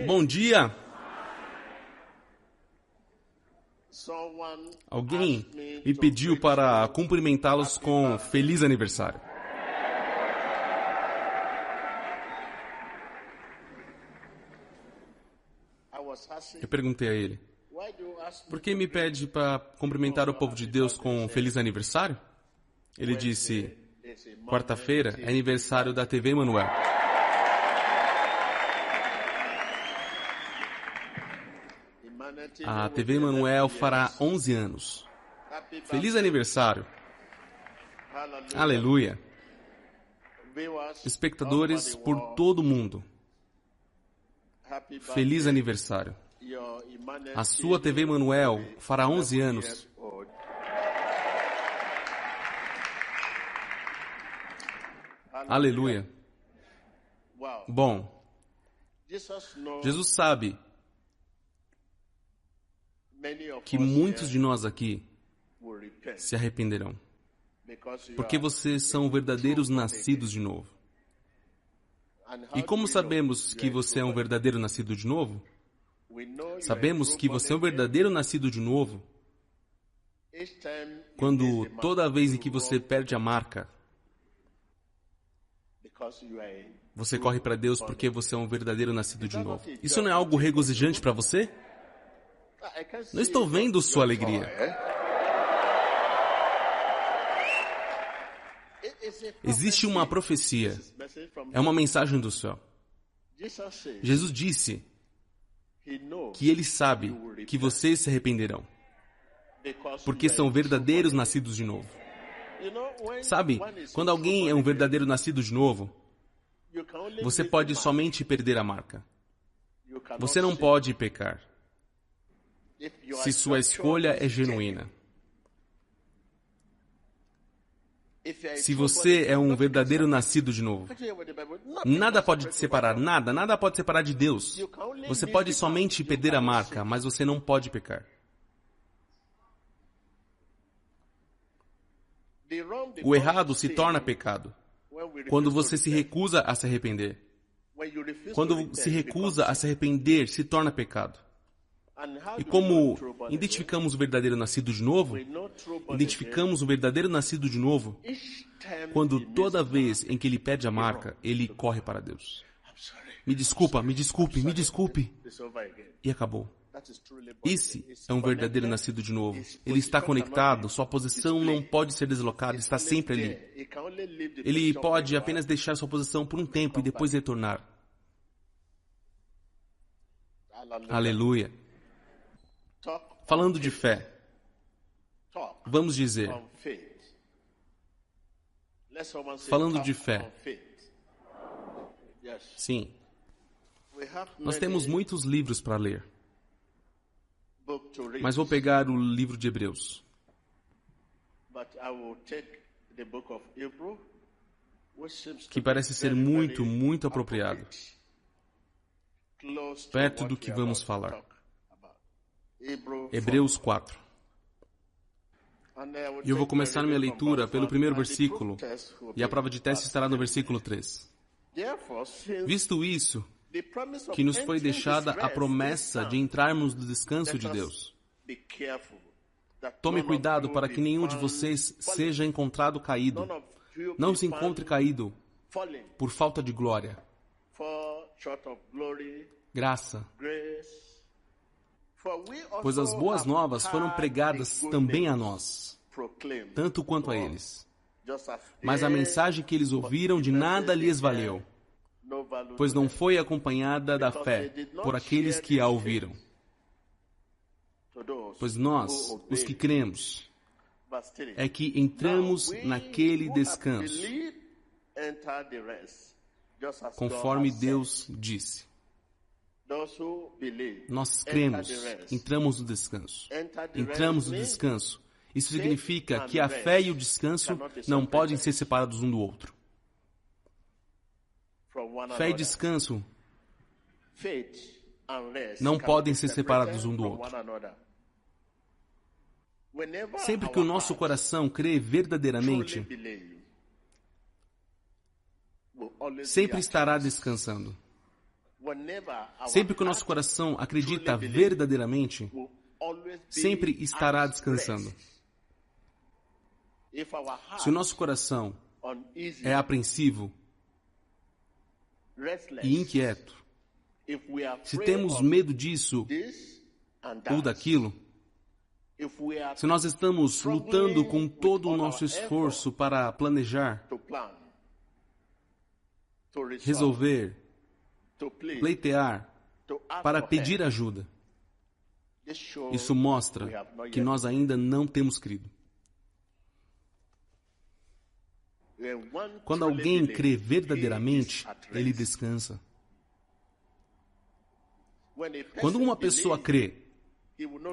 Bom dia! Alguém me pediu para cumprimentá-los com feliz aniversário. Eu perguntei a ele, por que me pede para cumprimentar o povo de Deus com feliz aniversário? Ele disse, quarta-feira é aniversário da TV Emanuel. A TV Emanuel fará 11 anos. Feliz aniversário. Aleluia. Espectadores por todo o mundo. Feliz aniversário. A sua TV Emanuel fará 11 anos. Aleluia. Bom, Jesus sabe que muitos de nós aqui se arrependerão, porque vocês são verdadeiros nascidos de novo. E como sabemos que você é um verdadeiro nascido de novo? Sabemos que você é um verdadeiro nascido de novo quando toda vez em que você perde a marca, você corre para Deus porque você é um verdadeiro nascido de novo. Isso não é algo regozijante para você? Não estou vendo sua alegria. Existe uma profecia. É uma mensagem do céu. Jesus disse que Ele sabe que vocês se arrependerão, porque são verdadeiros nascidos de novo. Sabe, quando alguém é um verdadeiro nascido de novo, você pode somente perder a marca. Você não pode pecar se sua escolha é genuína. Se você é um verdadeiro nascido de novo, nada pode te separar, nada pode separar de Deus. Você pode somente perder a marca, mas você não pode pecar. O errado se torna pecado quando você se recusa a se arrepender. Quando se recusa a se arrepender, se torna pecado. E como identificamos o verdadeiro nascido de novo? Identificamos o verdadeiro nascido de novo quando toda vez em que ele perde a marca, ele corre para Deus. Me desculpe. E acabou. Esse é um verdadeiro nascido de novo. Ele está conectado, sua posição não pode ser deslocada, está sempre ali. Ele pode apenas deixar sua posição por um tempo e depois retornar. Aleluia. Falando de fé, vamos dizer, falando de fé, sim, nós temos muitos livros para ler, mas vou pegar o livro de Hebreus. Que parece ser muito apropriado, perto do que vamos falar. Hebreus 4. E eu vou começar minha leitura pelo primeiro versículo, e a prova de teste estará no versículo 3. Visto isso, que nos foi deixada a promessa de entrarmos no descanso de Deus. Tome cuidado para que nenhum de vocês seja encontrado caído. Não se encontre caído por falta de glória, graça. Pois as boas novas foram pregadas também a nós, tanto quanto a eles. Mas a mensagem que eles ouviram de nada lhes valeu, pois não foi acompanhada da fé por aqueles que a ouviram. Pois nós, os que cremos, é que entramos naquele descanso, conforme Deus disse. Nós cremos, entramos no descanso. Entramos no descanso. Isso significa que a fé e o descanso não podem ser separados um do outro. Fé e descanso não podem ser separados um do outro. Sempre que o nosso coração crê verdadeiramente, sempre estará descansando. Sempre que o nosso coração acredita verdadeiramente, sempre estará descansando. Se o nosso coração é apreensivo e inquieto, se temos medo disso ou daquilo, se nós estamos lutando com todo o nosso esforço para planejar, resolver, pleitear, para pedir ajuda, isso mostra que nós ainda não temos crido. Quando alguém crê verdadeiramente, ele descansa. Quando uma pessoa crê,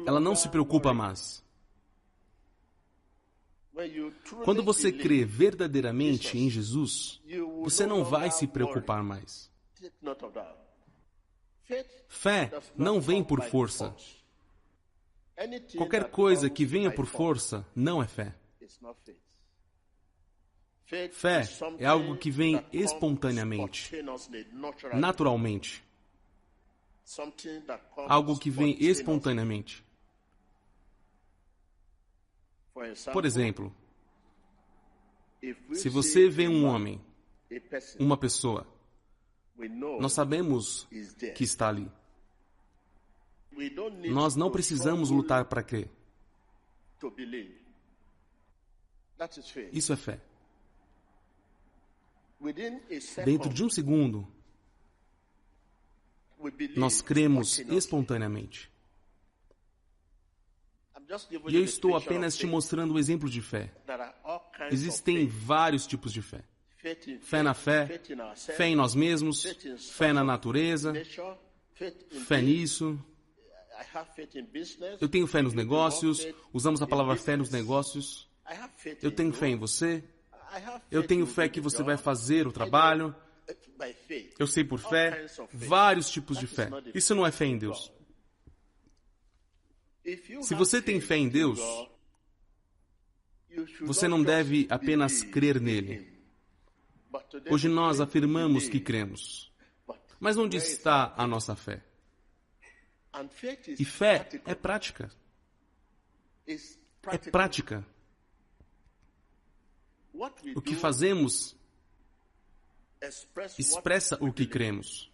ela não se preocupa mais. Quando você crê verdadeiramente em Jesus, você não vai se preocupar mais. Fé não vem por força. Qualquer coisa que venha por força não é fé. Fé é algo que vem espontaneamente, naturalmente. Algo que vem espontaneamente. Por exemplo, se você vê um homem, uma pessoa, nós sabemos que está ali. Nós não precisamos lutar para crer. Isso é fé. Dentro de um segundo, nós cremos espontaneamente. E eu estou apenas te mostrando o exemplo de fé. Existem vários tipos de fé. Fé na fé, fé em nós mesmos, fé na natureza, fé nisso. Eu tenho fé nos negócios, usamos a palavra fé nos negócios. Eu tenho fé em você. Eu tenho fé que você vai fazer o trabalho. Eu sei por fé. Vários tipos de fé. Isso não é fé em Deus. Se você tem fé em Deus, você não deve apenas crer nele. Hoje nós afirmamos que cremos. Mas onde está a nossa fé? E fé é prática. É prática. O que fazemos expressa o que cremos.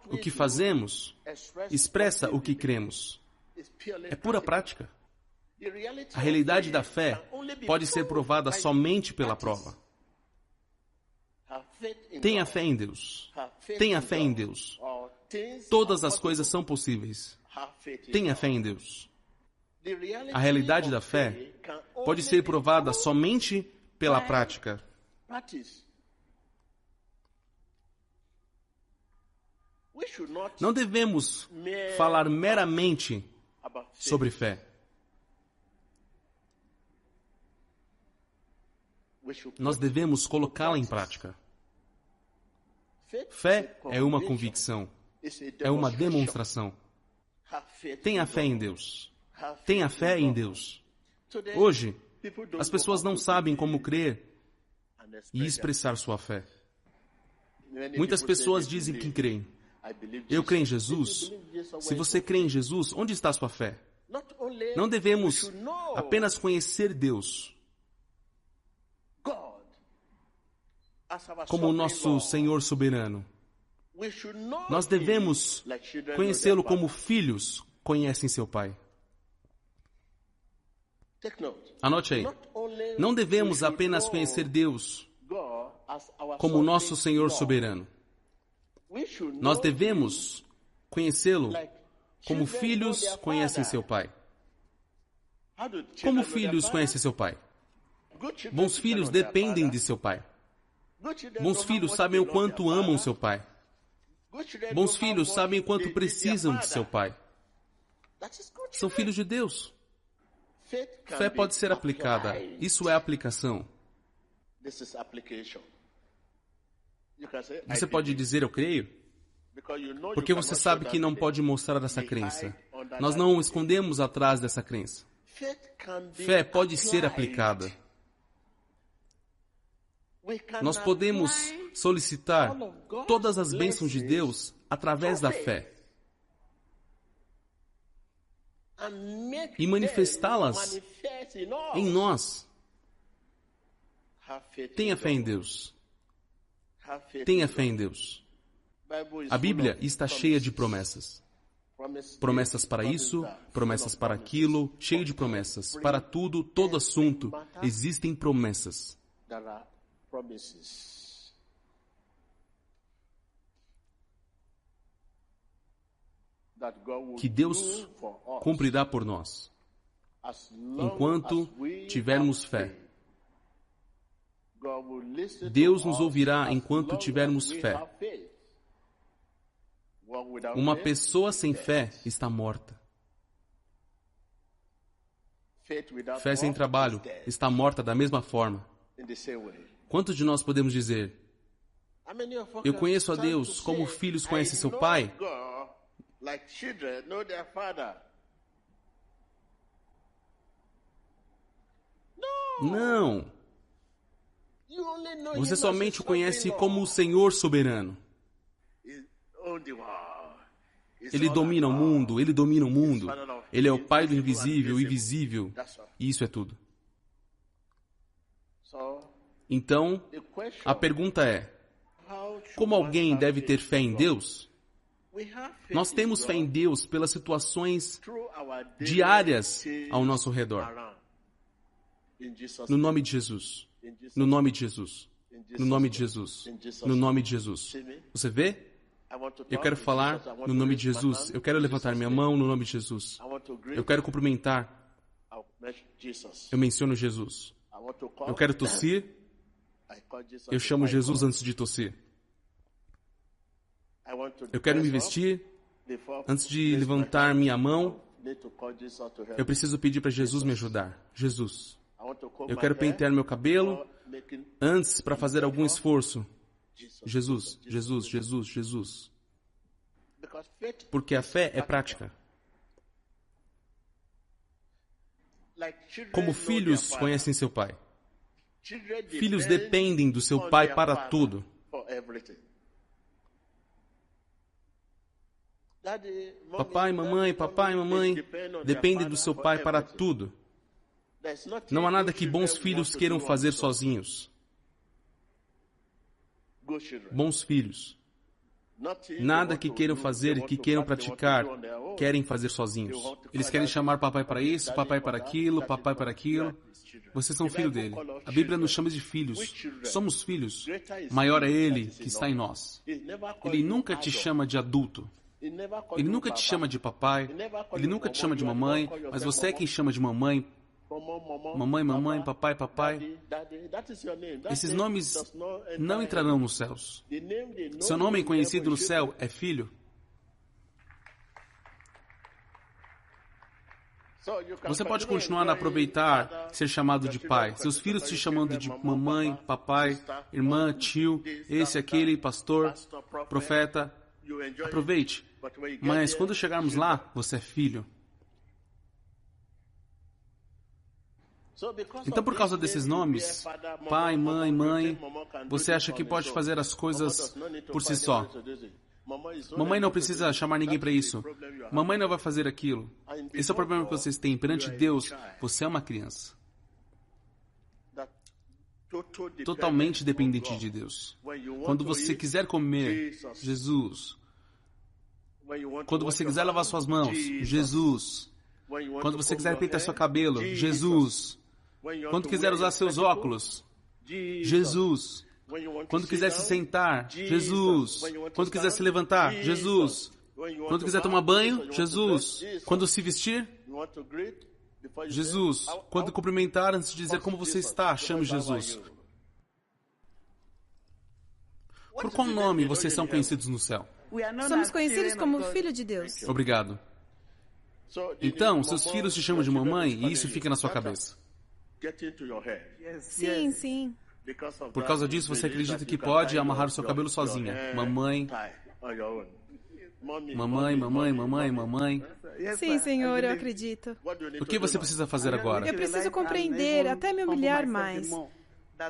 O que fazemos expressa o que cremos. É pura prática. A realidade da fé pode ser provada somente pela prova. Tenha fé em Deus. Tenha fé em Deus. Todas as coisas são possíveis. Tenha fé em Deus. A realidade da fé pode ser provada somente pela prática. Não devemos falar meramente sobre fé. Nós devemos colocá-la em prática. Fé é uma convicção, é uma demonstração. Tenha fé em Deus. Tenha fé em Deus. Hoje, as pessoas não sabem como crer e expressar sua fé. Muitas pessoas dizem que creem. Eu creio em Jesus. Se você crê em Jesus, onde está a sua fé? Não devemos apenas conhecer Deus como o nosso Senhor soberano. Nós devemos conhecê-lo como filhos conhecem seu Pai. Anote aí. Não devemos apenas conhecer Deus como o nosso Senhor soberano. Nós devemos conhecê-lo como filhos conhecem seu Pai. Como filhos conhecem seu Pai? Bons filhos dependem de seu pai. Bons filhos sabem o quanto amam seu pai. Bons filhos sabem o quanto precisam de seu pai. São filhos de Deus. Fé pode ser aplicada. Isso é aplicação. Você pode dizer, eu creio? Porque você sabe que não pode mostrar essa crença. Nós não escondemos atrás dessa crença. Fé pode ser aplicada. Nós podemos solicitar todas as bênçãos de Deus através da fé e manifestá-las em nós. Tenha fé em Deus. Tenha fé em Deus. A Bíblia está cheia de promessas. Promessas para isso, promessas para aquilo, cheio de promessas. Para tudo, todo assunto, existem promessas. Que Deus cumprirá por nós, enquanto tivermos fé. Deus nos ouvirá enquanto tivermos fé. Uma pessoa sem fé está morta. Fé sem trabalho está morta da mesma forma. Quantos de nós podemos dizer: eu conheço a Deus como filhos conhecem seu pai? Não. Você somente o conhece como o Senhor soberano. Ele domina o mundo, Ele domina o mundo. Ele é o Pai do invisível e visível. E isso é tudo. Então, a pergunta é: como alguém deve ter fé em Deus? Nós temos fé em Deus pelas situações diárias ao nosso redor. No nome de Jesus. No nome de Jesus. No nome de Jesus. No nome de Jesus. Você vê? Eu quero falar no nome de Jesus. Eu quero levantar minha mão no nome de Jesus. Eu quero cumprimentar. Eu menciono Jesus. Eu quero tossir. Eu chamo Jesus antes de tossir. Eu quero me vestir. Antes de levantar minha mão, eu preciso pedir para Jesus me ajudar. Jesus. Eu quero pentear meu cabelo antes para fazer algum esforço. Jesus, Jesus, Jesus, Jesus. Porque a fé é prática. Como filhos conhecem seu pai. Filhos dependem do seu pai para tudo. Papai, mamãe dependem do seu pai para tudo. Não há nada que bons filhos queiram fazer sozinhos. Bons filhos. Nada que queiram fazer e que queiram praticar, querem fazer sozinhos. Eles querem chamar papai para isso, papai para aquilo, papai para aquilo. Vocês são filho dele. A Bíblia nos chama de filhos. Somos filhos. Maior é Ele que está em nós. Ele nunca te chama de adulto. Ele nunca te chama de papai. Ele nunca te chama de mamãe. Mas você é quem chama de mamãe. Mamãe, mamãe, papai, papai. Esses nomes não entrarão nos céus. Seu nome conhecido no céu é filho. Você pode continuar a aproveitar ser chamado de pai. Seus filhos te chamando de mamãe, papai, irmã, tio, esse, aquele, pastor, profeta. Aproveite. Mas quando chegarmos lá, você é filho. Então, por causa desses nomes, pai, mãe, você acha que pode fazer as coisas por si só. Mamãe não precisa chamar ninguém para isso. Mamãe não vai fazer aquilo. Esse é o problema que vocês têm. Perante Deus, você é uma criança. Totalmente dependente de Deus. Quando você quiser comer, Jesus. Quando você quiser lavar suas mãos, Jesus. Quando você quiser pintar seu cabelo, Jesus. Quando quiser usar seus óculos, Jesus. Quando quiser se sentar, Jesus. Quando quiser se levantar, Jesus. Quando quiser tomar banho, Jesus. Quando se vestir, Jesus. Quando cumprimentar, antes de dizer como você está, chame Jesus. Por qual nome vocês são conhecidos no céu? Somos conhecidos como Filho de Deus. Obrigado. Então, seus filhos te chamam de mamãe e isso fica na sua cabeça. Sim, sim. Por causa disso, você acredita que pode amarrar o seu cabelo sozinha. Mamãe. Mamãe, mamãe, mamãe, mamãe. Sim, Senhor, eu acredito. O que você precisa fazer agora? Eu preciso compreender, até me humilhar mais.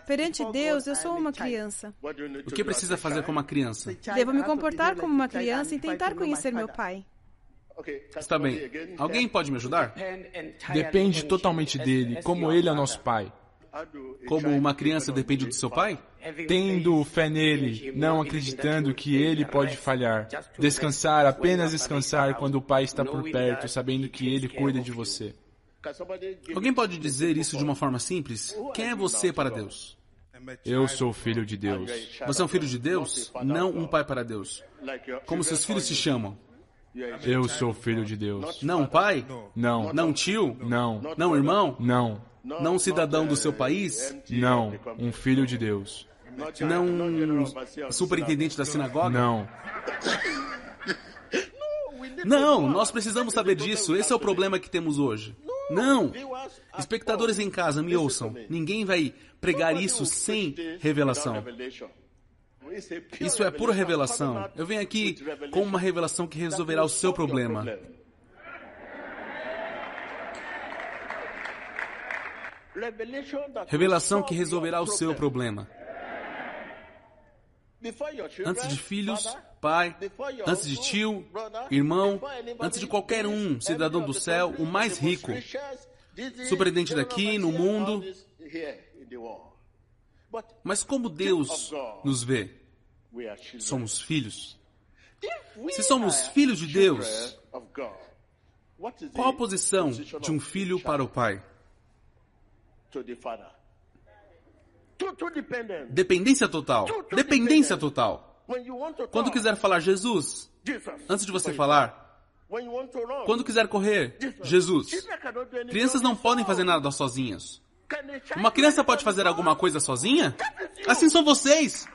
Perante Deus, eu sou uma criança. O que precisa fazer como uma criança? Devo me comportar como uma criança e tentar conhecer meu pai. Está bem. Alguém pode me ajudar? Depende totalmente dele, como ele é nosso pai. Como uma criança depende do seu pai? Tendo fé nele, não acreditando que ele pode falhar. Descansar, apenas descansar quando o pai está por perto, sabendo que ele cuida de você. Alguém pode dizer isso de uma forma simples? Quem é você para Deus? Eu sou filho de Deus. Você é um filho de Deus? Não um pai para Deus. Como seus filhos se chamam? Eu sou filho de Deus. Não um pai? Não. Não um tio? Não. Não um irmão? Não. Não um cidadão do seu país? Não. Um filho de Deus. Não um superintendente da sinagoga? Não. Não, nós precisamos saber disso. Esse é o problema que temos hoje. Não! Espectadores em casa, me ouçam. Ninguém vai pregar isso sem revelação. Isso é pura revelação. Eu venho aqui com uma revelação que resolverá o seu problema. Revelação que resolverá o seu problema. Antes de filhos, pai, antes de tio, irmão, antes de qualquer um, cidadão do céu, o mais rico, superintendente daqui, no mundo. Mas como Deus nos vê? Somos filhos. Se somos filhos de Deus, qual a posição de um filho para o pai? Dependência total. Dependência total. Quando quiser falar Jesus, antes de você falar. Quando quiser correr, Jesus. Crianças não podem fazer nada sozinhas. Uma criança pode fazer alguma coisa sozinha? Assim são vocês.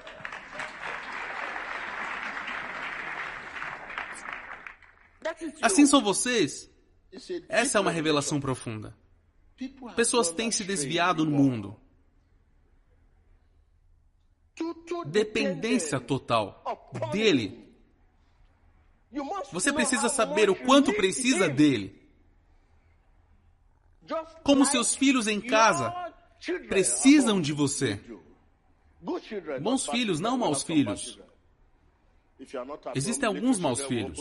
Assim são vocês. Essa é uma revelação profunda. Pessoas têm se desviado no mundo. Dependência total dele. Você precisa saber o quanto precisa dele. Como seus filhos em casa precisam de você. Bons filhos, não maus filhos. Existem alguns maus filhos.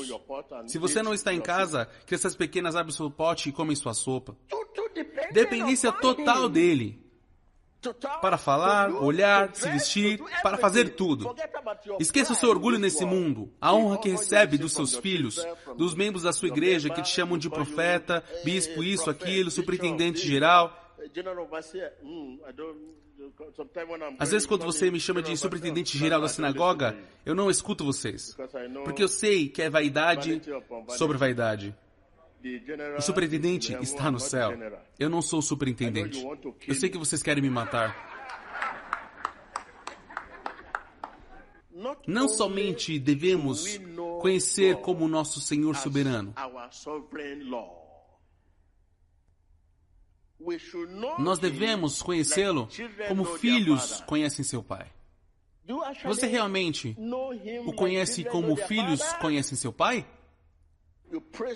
Se você não está em casa, crianças pequenas abrem seu pote e comem sua sopa. Dependência total dele. Para falar, olhar, se vestir, para fazer tudo. Esqueça o seu orgulho nesse mundo, a honra que recebe dos seus filhos, dos membros da sua igreja que te chamam de profeta, bispo, isso, aquilo, superintendente geral. Às vezes, quando você me chama de superintendente geral da sinagoga, eu não escuto vocês, porque eu sei que é vaidade sobre vaidade. O superintendente está no céu. Eu não sou o superintendente. Eu sei que vocês querem me matar. Não somente devemos conhecer como nosso Senhor soberano, nós devemos conhecê-lo como filhos conhecem seu pai. Você realmente o conhece como filhos conhecem seu pai?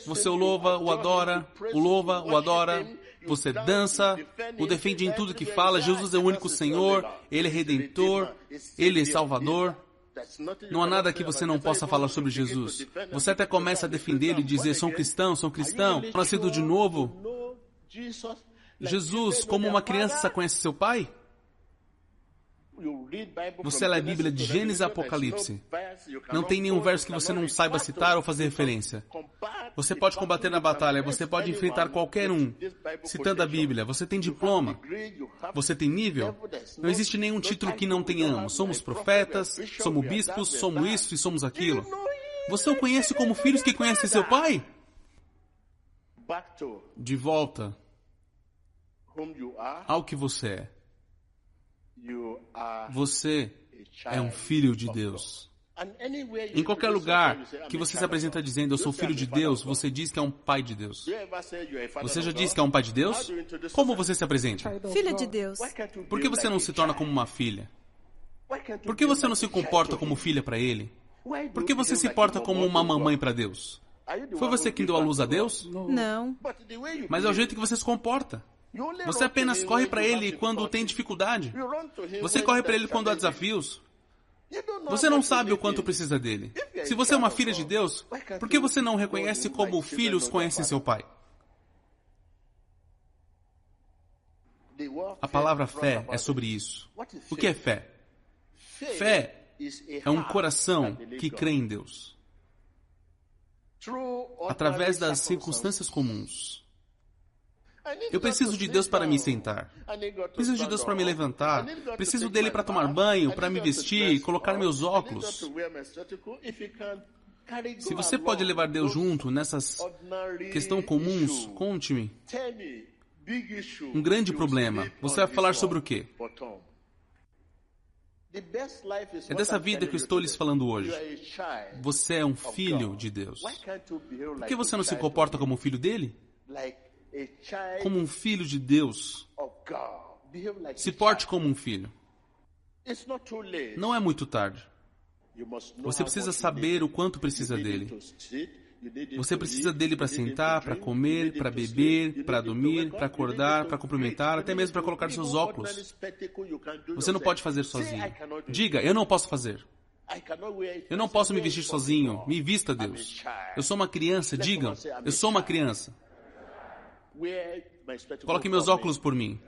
Você o louva, o adora, você dança, o defende em tudo que fala. Jesus é o único Senhor, Ele é Redentor, Ele é Salvador. Não há nada que você não possa falar sobre Jesus. Você até começa a defendê-lo e dizer, sou cristão, nascido de novo. Jesus, como uma criança, conhece seu pai? Você lê a Bíblia de Gênesis a Apocalipse. Não tem nenhum verso que você não saiba citar ou fazer referência. Você pode combater na batalha, você pode enfrentar qualquer um, citando a Bíblia. Você tem diploma? Você tem nível? Não existe nenhum título que não tenhamos. Somos profetas, somos bispos, somos isso e somos aquilo. Você o conhece como filhos que conhecem seu pai? De volta ao que você é. Você é um filho de Deus. Em qualquer lugar que você se apresenta dizendo, eu sou filho de Deus, você diz que é um pai de Deus. Você já disse que é um pai de Deus? Como você se apresenta? Filha de Deus. Por que você não se torna como uma filha? Por que você não se comporta como filha para Ele? Por que você se porta como uma mamãe para Deus? Foi você quem deu a luz a Deus? Não. Mas é o jeito que você se comporta. Você apenas corre para Ele quando tem dificuldade. Você corre para Ele quando há desafios. Você não sabe o quanto precisa dele. Se você é uma filha de Deus, por que você não reconhece como filhos conhecem seu pai? A palavra fé é sobre isso. O que é fé? Fé é um coração que crê em Deus. Através das circunstâncias comuns. Eu preciso de Deus para me sentar. Preciso de Deus para me levantar. Preciso dele para tomar banho, para me vestir, colocar meus óculos. Se você pode levar Deus junto nessas questões comuns, conte-me. Um grande problema. Você vai falar sobre o quê? É dessa vida que eu estou lhes falando hoje. Você é um filho de Deus. Por que você não se comporta como um filho dele? Como um filho de Deus. Se porte como um filho. Não é muito tarde. Você precisa saber o quanto precisa dele. Você precisa dele para sentar, para comer, para beber, para dormir, para acordar, para cumprimentar, até mesmo para colocar seus óculos. Você não pode fazer sozinho. Diga, eu não posso fazer. Eu não posso me vestir sozinho. Me vista, Deus. Eu sou uma criança. Digam, eu sou uma criança. Coloque meus óculos por mim.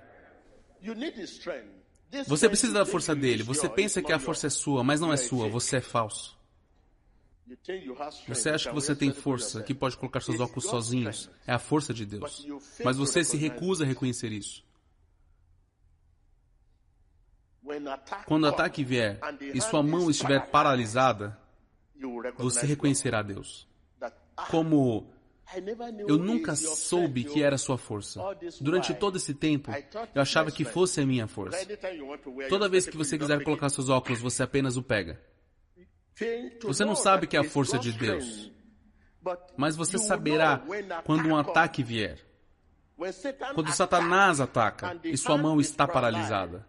Você precisa da força dele. Você pensa que a força é sua, mas não é sua. Você é falso. Você acha que você tem força, que pode colocar seus óculos sozinhos. É a força de Deus. Mas você se recusa a reconhecer isso. Quando o ataque vier e sua mão estiver paralisada, você reconhecerá Deus. Como eu nunca soube que era sua força. Durante todo esse tempo, eu achava que fosse a minha força. Toda vez que você quiser colocar seus óculos, você apenas o pega. Você não sabe que é a força de Deus. Mas você saberá quando um ataque vier. Quando Satanás ataca e sua mão está paralisada.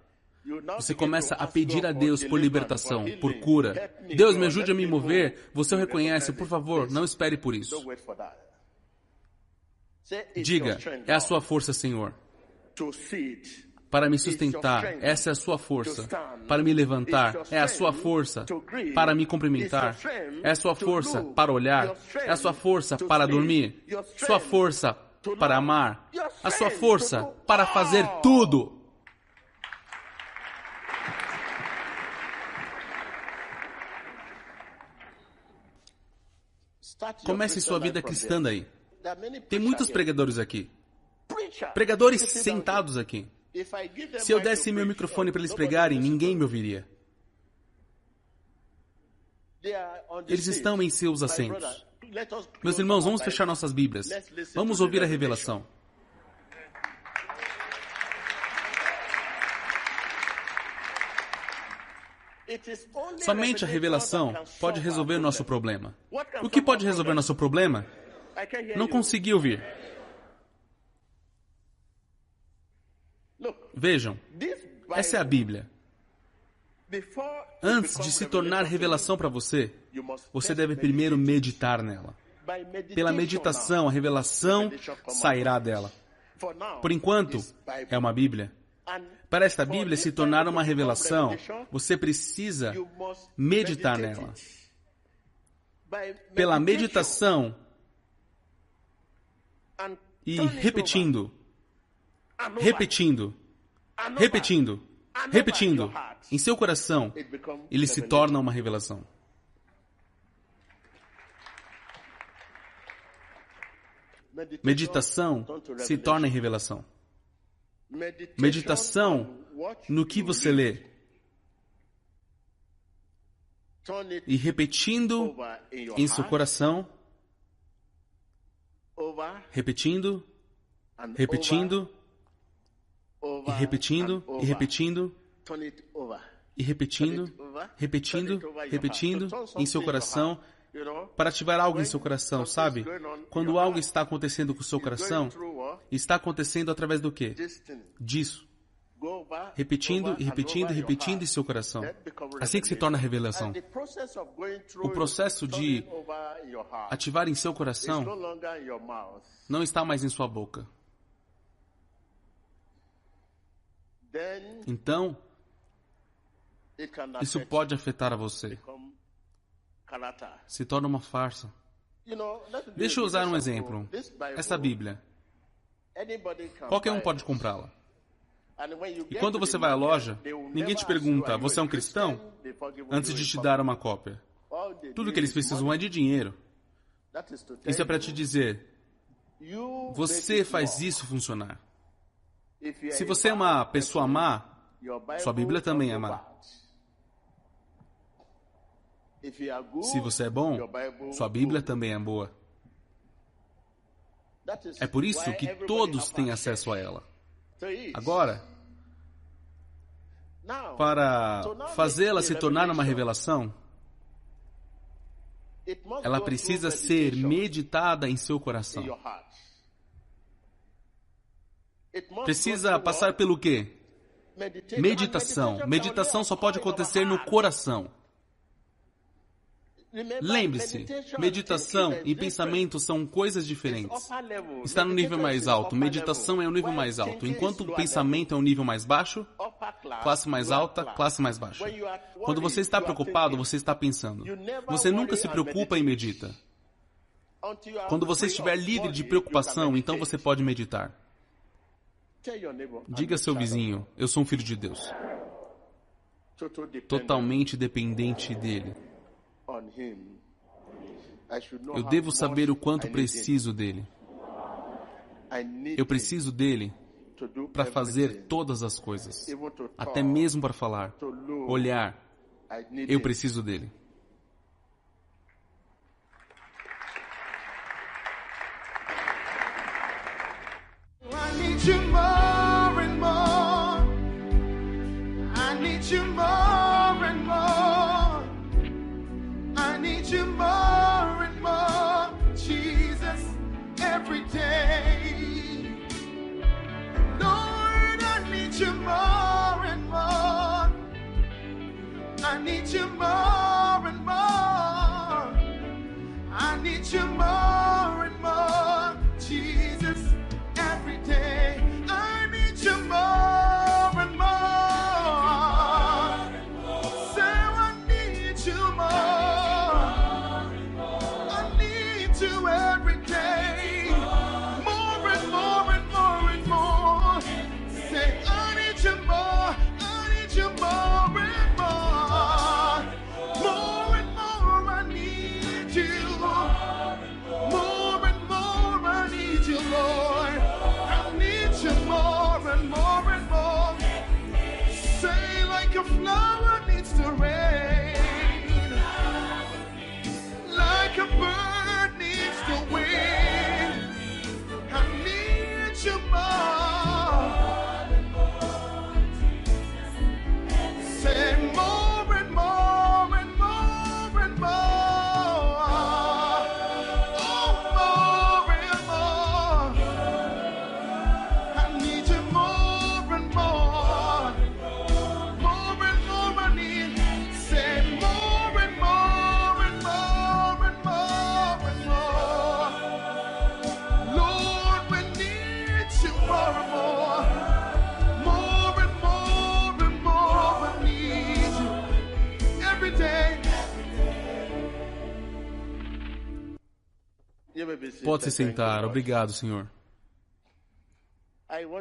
Você começa a pedir a Deus por libertação, por cura. Deus, me ajude a me mover. Você o reconhece, por favor, não espere por isso. Diga, é a sua força, Senhor. Para me sustentar, essa é a sua força. Para me levantar, é a sua força. Para me cumprimentar, é a sua força para olhar. É a sua força para dormir. Sua força para amar. A sua força para fazer tudo. Comece sua vida cristã aí. Tem muitos pregadores aqui. Pregadores sentados aqui. Se eu desse meu microfone para eles pregarem, ninguém me ouviria. Eles estão em seus assentos. Meus irmãos, vamos fechar nossas Bíblias. Vamos ouvir a revelação. Somente a revelação pode resolver o nosso problema. O que pode resolver nosso problema? Não consegui ouvir. Vejam, essa é a Bíblia. Antes de se tornar revelação para você, você deve primeiro meditar nela. Pela meditação, a revelação sairá dela. Por enquanto, é uma Bíblia. Para esta Bíblia se tornar uma revelação, você precisa meditar nela. Pela meditação e repetindo, em seu coração, ele se torna uma revelação. Meditação se torna em revelação. Meditação no que você lê. E repetindo em seu coração, repetindo, e repetindo, e repetindo, e repetindo em seu coração, para ativar algo em seu coração, sabe? Quando algo está acontecendo com o seu coração, está acontecendo através do quê? Disso. Repetindo e repetindo e repetindo em seu coração. Assim que se torna a revelação. O processo de ativar em seu coração não está mais em sua boca. então isso pode afetar a você. Se torna uma farsa. Deixa eu usar um exemplo. Essa Bíblia. Qualquer um pode comprá-la. E quando você vai à loja, ninguém te pergunta, você é um cristão? Antes de te dar uma cópia. Tudo que eles precisam é de dinheiro. Isso é para te dizer, você faz isso funcionar. Se você é uma pessoa má, sua Bíblia também é má. Se você é bom, sua Bíblia também é boa. É por isso que todos têm acesso a ela. Agora, para fazê-la se tornar uma revelação, ela precisa ser meditada em seu coração. Precisa passar pelo quê? Meditação. Meditação só pode acontecer no coração. Lembre-se, meditação e pensamento são coisas diferentes. Está no nível mais alto. Meditação é o nível mais alto. Enquanto o pensamento é o nível mais baixo, classe mais alta, classe mais baixa. Quando você está preocupado, você está pensando. Você nunca se preocupa e medita. Quando você estiver livre de preocupação, então você pode meditar. Diga a seu vizinho, eu sou um filho de Deus. Totalmente dependente dele. Eu devo saber o quanto preciso dele. Eu preciso dele para fazer todas as coisas. Até mesmo para falar, olhar. Eu preciso dele. I need you more and more. I need you more and more. I need you more and more, Jesus, every day. Lord, I need you more and more. I need you more and more. I need you more and more, Jesus, every day. I need you more and more. Say I need you more. I need you every day. More and more and more and more. Say I need you more. I need you more and more. More and more I need you. More and more I need you, Lord. I need you more and more and more. Say like a flower needs to rain, like a bird needs to wing. I need you more. Say more and more and more and more. Oh, more and more. I need you more and more. More and more I need. Say more and more and more and more and more. Lord, we need you more and more. More and more and more I need you every day. Pode se sentar. Obrigado, Senhor.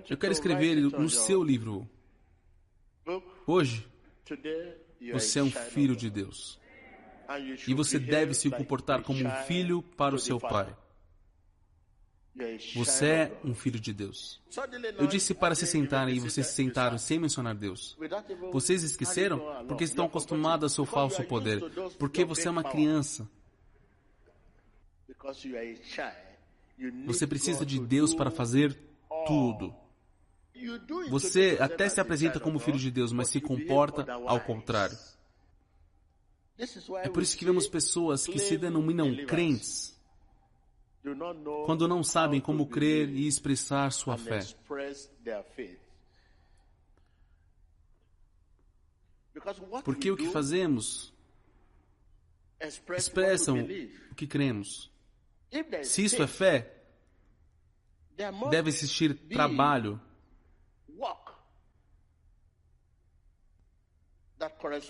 Eu quero escrever no seu livro. Hoje, você é um filho de Deus. E você deve se comportar como um filho para o seu pai. Você é um filho de Deus. Eu disse para se sentarem e vocês se sentaram sem mencionar Deus. Vocês esqueceram? Porque estão acostumados ao seu falso poder. Porque você é uma criança. Você precisa de Deus para fazer tudo. Você até se apresenta como filho de Deus, mas se comporta ao contrário. É por isso que vemos pessoas que se denominam crentes quando não sabem como crer e expressar sua fé. Porque o que fazemos expressam o que cremos. Se isso é fé, deve existir trabalho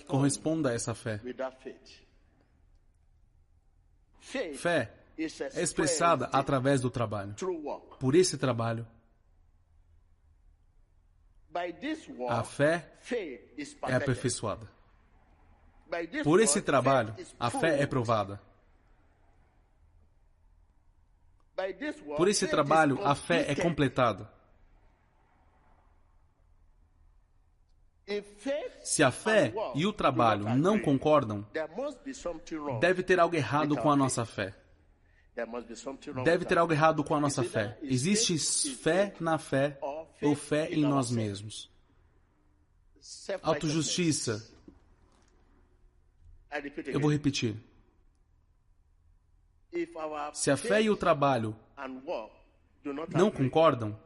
corresponda a essa fé. Fé é expressada através do trabalho. Por esse trabalho, a fé é aperfeiçoada. Por esse trabalho, a fé é provada. Por esse trabalho, a fé é completada. Se a fé e o trabalho não concordam, deve ter algo errado com a nossa fé. Deve ter algo errado com a nossa fé. Existe fé na fé ou fé em nós mesmos. Autojustiça. Eu vou repetir. Se a fé e o trabalho não concordam,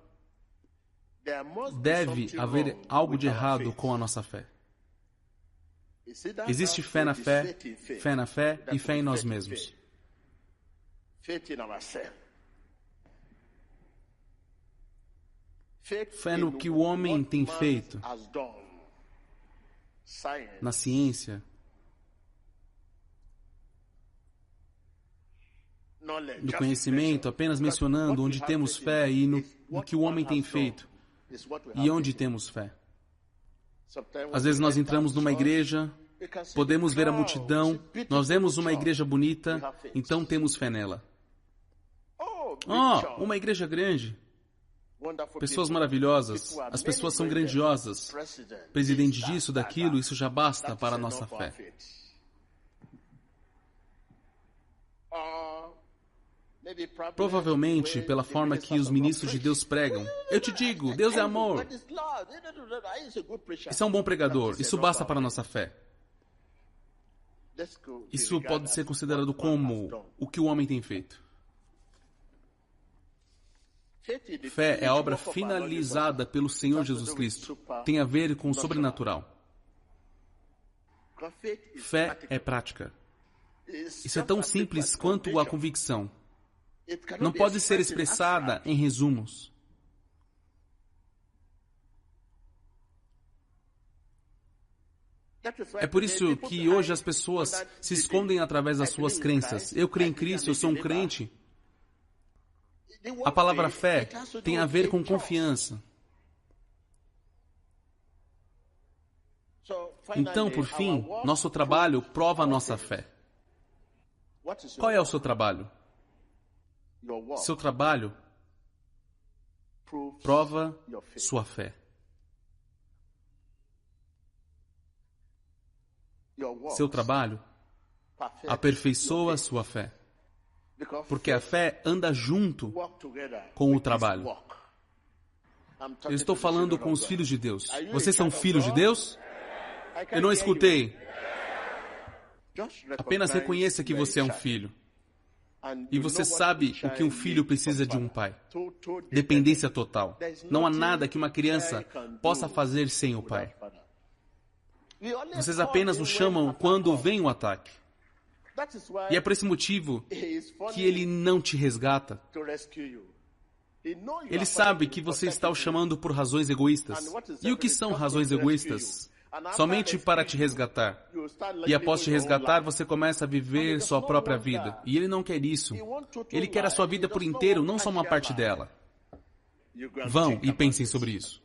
deve haver algo de errado com a nossa fé. Existe fé na fé e fé em nós mesmos. Fé no que o homem tem feito, na ciência, do conhecimento, apenas mencionando onde temos fé e no que o homem tem feito e onde temos fé. Às vezes nós entramos numa igreja, podemos ver a multidão, nós vemos uma igreja bonita, então temos fé nela. Oh, uma igreja grande. Pessoas maravilhosas, as pessoas são grandiosas. Presidente disso, daquilo, isso já basta para a nossa fé. Provavelmente pela forma que os ministros de Deus pregam. Eu te digo, Deus é amor. Isso é um bom pregador, isso basta para a nossa fé. Isso pode ser considerado como o que o homem tem feito. Fé é a obra finalizada pelo Senhor Jesus Cristo. Tem a ver com o sobrenatural. Fé é prática. Isso é tão simples quanto a convicção. Não pode ser expressada em resumos. É por isso que hoje as pessoas se escondem através das suas crenças. Eu creio em Cristo, eu sou um crente. A palavra fé tem a ver com confiança. Então, por fim, nosso trabalho prova a nossa fé. Qual é o seu trabalho? Seu trabalho prova sua fé. Seu trabalho aperfeiçoa sua fé. Porque a fé anda junto com o trabalho. Eu estou falando com os filhos de Deus. Vocês são filhos de Deus? Eu não escutei. Apenas reconheça que você é um filho. E você sabe o que um filho precisa de um pai. Dependência total. Não há nada que uma criança possa fazer sem o pai. Vocês apenas o chamam quando vem o ataque. E é por esse motivo que ele não te resgata. Ele sabe que você está o chamando por razões egoístas. E o que são razões egoístas? Somente para te resgatar. E após te resgatar, você começa a viver sua própria vida. E ele não quer isso. Ele quer a sua vida por inteiro, não só uma parte dela. Vão e pensem sobre isso.